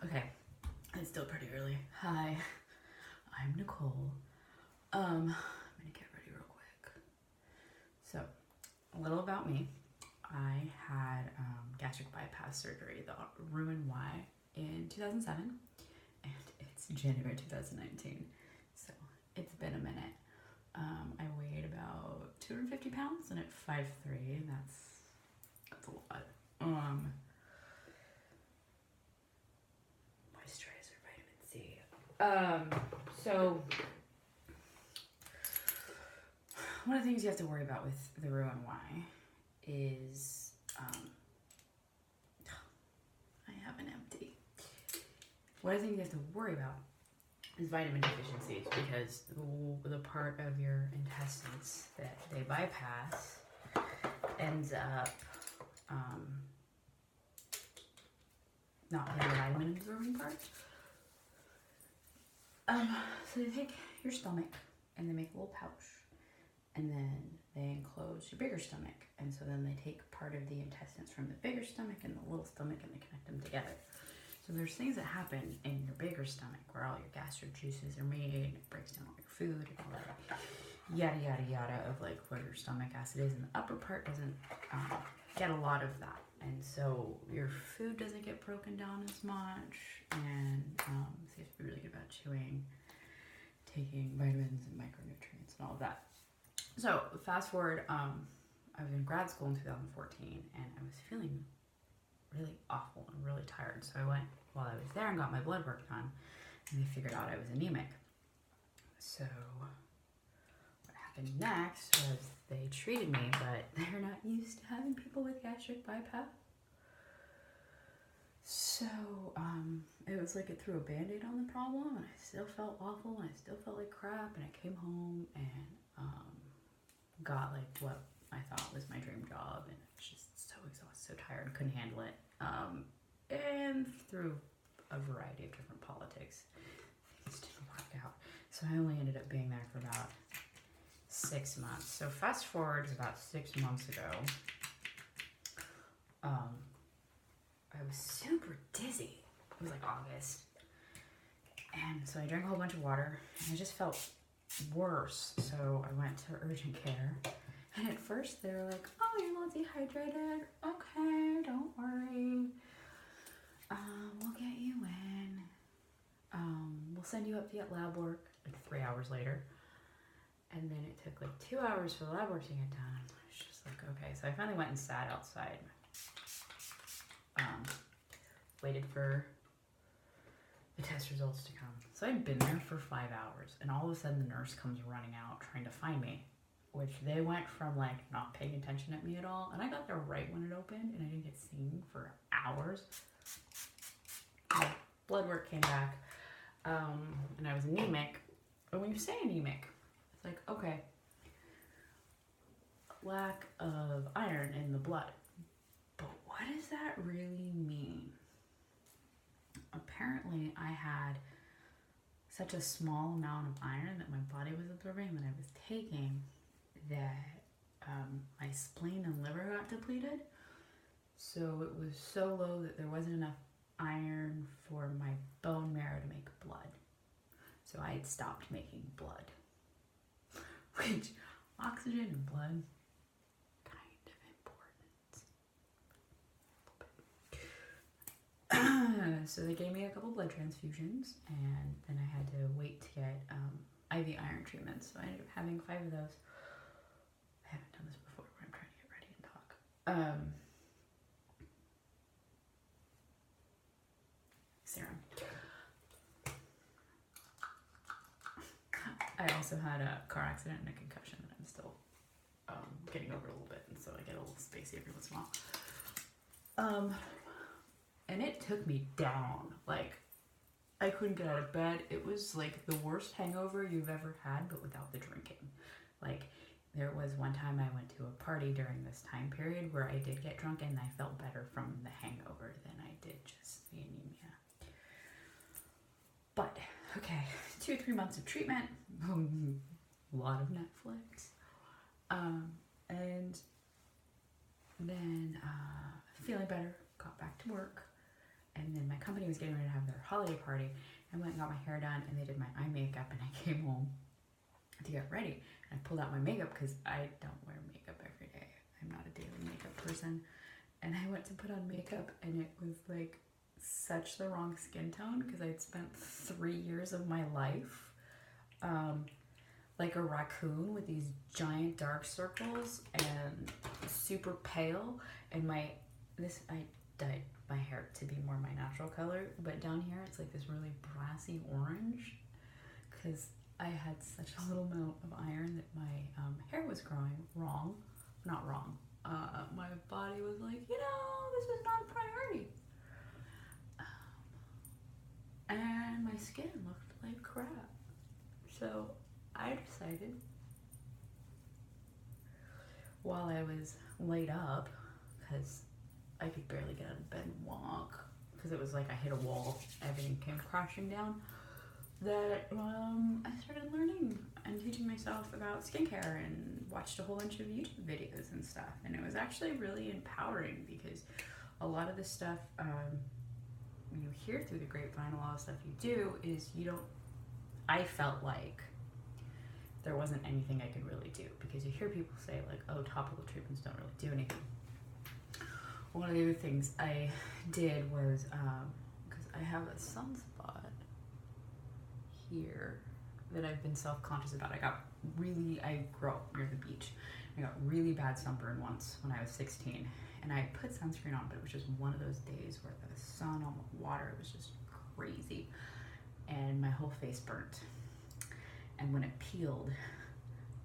Okay, it's still pretty early. Hi, I'm Nicole. I'm gonna get ready real quick. So, a little about me. I had gastric bypass surgery, the RNY, in 2007, and it's January 2019. So, it's been a minute. I weighed about 250 pounds, and at 5'3", that's a lot. Moisturizer, vitamin C. So one of the things you have to worry about with the RNY is I have an empty. One of the things you have to worry about is vitamin deficiencies, because the part of your intestines that they bypass ends up not being the vitamin absorbing part. So they take your stomach and they make a little pouch, and then they enclose your bigger stomach, and so then they take part of the intestines from the bigger stomach and the little stomach and they connect them together. So there's things that happen in your bigger stomach where all your gastric juices are made, and it breaks down all your food and all that yada yada yada of like where your stomach acid is, and the upper part doesn't get a lot of that, and so your food doesn't get broken down as much, and so you have to be really good about chewing, taking vitamins and micronutrients and all of that. So fast forward, I was in grad school in 2014, and I was feeling really awful and really tired. So I went while I was there and got my blood work done, and they figured out I was anemic. So what happened next was they treated me, but they're not used to having people with gastric bypass. So it was like it threw a band-aid on the problem, and I still felt awful, and I still felt like crap, and I came home and got like what I thought was my dream job, and I was just so exhausted, so tired, couldn't handle it, and through a variety of different politics, things didn't work out. So I only ended up being there for about 6 months. So fast forward to about 6 months ago, I was super dizzy. It was like August, and so I drank a whole bunch of water, and I just felt worse. So I went to urgent care, and at first they were like, "Oh, you're a little dehydrated. Okay, don't worry. We'll get you in. We'll send you up to get lab work." Like 3 hours later, and then it took like 2 hours for the lab work to get done. I was just like, okay. So I finally went and sat outside. Waited for the test results to come. So I'd been there for 5 hours, and all of a sudden the nurse comes running out trying to find me, which they went from like not paying attention at me at all, and I got there right when it opened, and I didn't get seen for hours. Blood work came back, and I was anemic. But when you say anemic, it's like, okay, lack of iron in the blood. But what does that really mean? Apparently, I had such a small amount of iron that my body was absorbing that I was taking that my spleen and liver got depleted. So it was so low that there wasn't enough iron for my bone marrow to make blood. So I had stopped making blood, which oxygen and blood, kind of important. So they gave me a couple blood transfusions, and then I had to wait to get IV iron treatments. So I ended up having 5 of those. I haven't done this before, but I'm trying to get ready and talk. Serum. I also had a car accident and a concussion that I'm still getting over a little bit, and so I get a little spacey every once in a while. And it took me down. Like, I couldn't get out of bed. It was like the worst hangover you've ever had, but without the drinking. Like, there was one time I went to a party during this time period where I did get drunk, and I felt better from the hangover than I did just the anemia. But, okay, 2 or 3 months of treatment, a lot of Netflix, and then feeling better, got back to work, And then my company was getting ready to have their holiday party. I went and got my hair done, and they did my eye makeup, and I came home to get ready. And I pulled out my makeup because I don't wear makeup every day. I'm not a daily makeup person. And I went to put on makeup, and it was like such the wrong skin tone because I'd spent 3 years of my life like a raccoon with these giant dark circles and super pale. And I dyed my hair to be more my natural color, but down here it's like this really brassy orange because I had such a little amount of iron that my hair was growing wrong. Not wrong. My body was like, this is not a priority. And my skin looked like crap. So I decided, while I was laid up, because I could barely get out of bed and walk, because it was like I hit a wall, everything came crashing down, that I started learning and teaching myself about skincare and watched a whole bunch of YouTube videos and stuff. And it was actually really empowering because a lot of the stuff you hear through the grapevine, a lot of stuff you do is I felt like there wasn't anything I could really do because you hear people say like, oh, topical treatments don't really do anything. One of the other things I did was, because I have a sunspot here that I've been self-conscious about. I grew up near the beach. I got really bad sunburn once when I was 16, and I put sunscreen on, but it was just one of those days where the sun on the water was just crazy, and my whole face burnt. And when it peeled,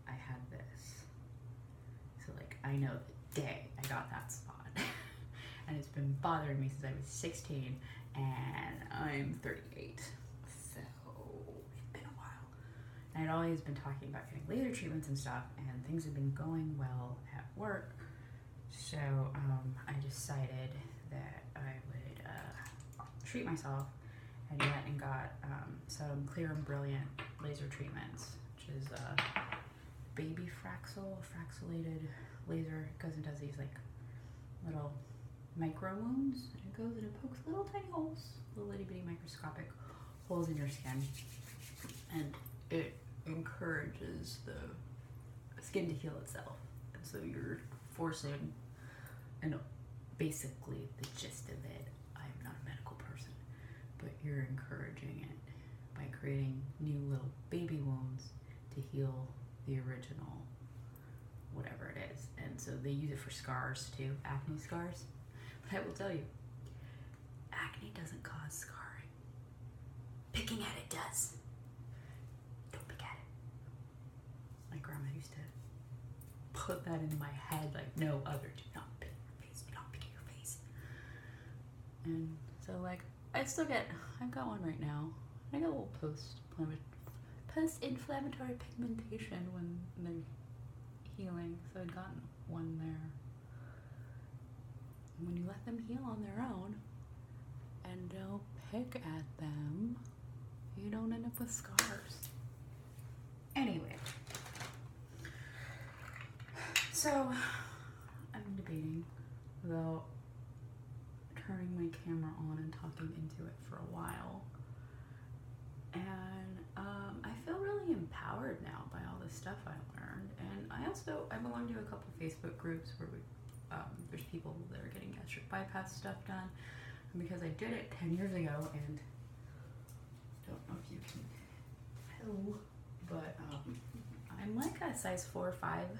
I had this. So like, I know the day I got that spot. And it's been bothering me since I was 16, and I'm 38. So it's been a while. And I'd always been talking about getting laser treatments and stuff, and things have been going well at work. So I decided that I would treat myself, and went and got some Clear and Brilliant laser treatments, which is baby fraxulated laser. It goes and does these like little micro wounds, and it goes and it pokes little tiny holes, little itty bitty microscopic holes in your skin, and it encourages the skin to heal itself. And so you're forcing, and basically the gist of it, I'm not a medical person, but you're encouraging it by creating new little baby wounds to heal the original whatever it is. And so they use it for scars too, acne scars. But I will tell you, acne doesn't cause scarring. Picking at it does. Don't pick at it. My grandma used to put that into my head like no other. Do not pick your face. Do not pick at your face. And so like, I've got one right now. I got a little post-inflammatory pigmentation when they're healing. So I'd gotten one there. When you let them heal on their own and don't pick at them, you don't end up with scars. Anyway, so I'm debating about turning my camera on and talking into it for a while. And I feel really empowered now by all the stuff I learned. And I belong to a couple Facebook groups where there's people that are getting gastric bypass stuff done. And because I did it 10 years ago, and don't know if you can tell, but I'm like a size 4 or 5.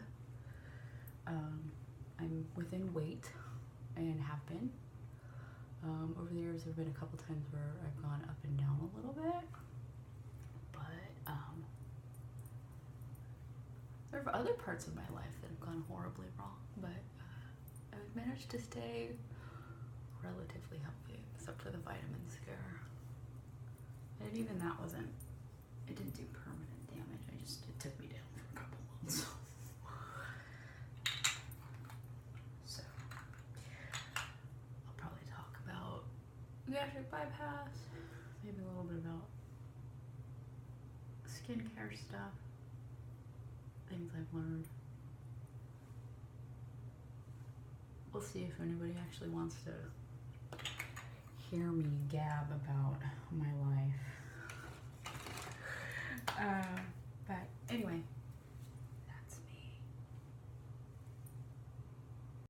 I'm within weight and have been. Over the years, there have been a couple times where I've gone up and down a little bit, but there are other parts of my life that have gone horribly wrong, but I've managed to stay relatively healthy, except for the vitamin scare. And even that it didn't do permanent damage, it took me down for a couple months. So, I'll probably talk about gastric bypass, maybe a little bit about skincare stuff, things I've learned. We'll see if anybody actually wants to hear me gab about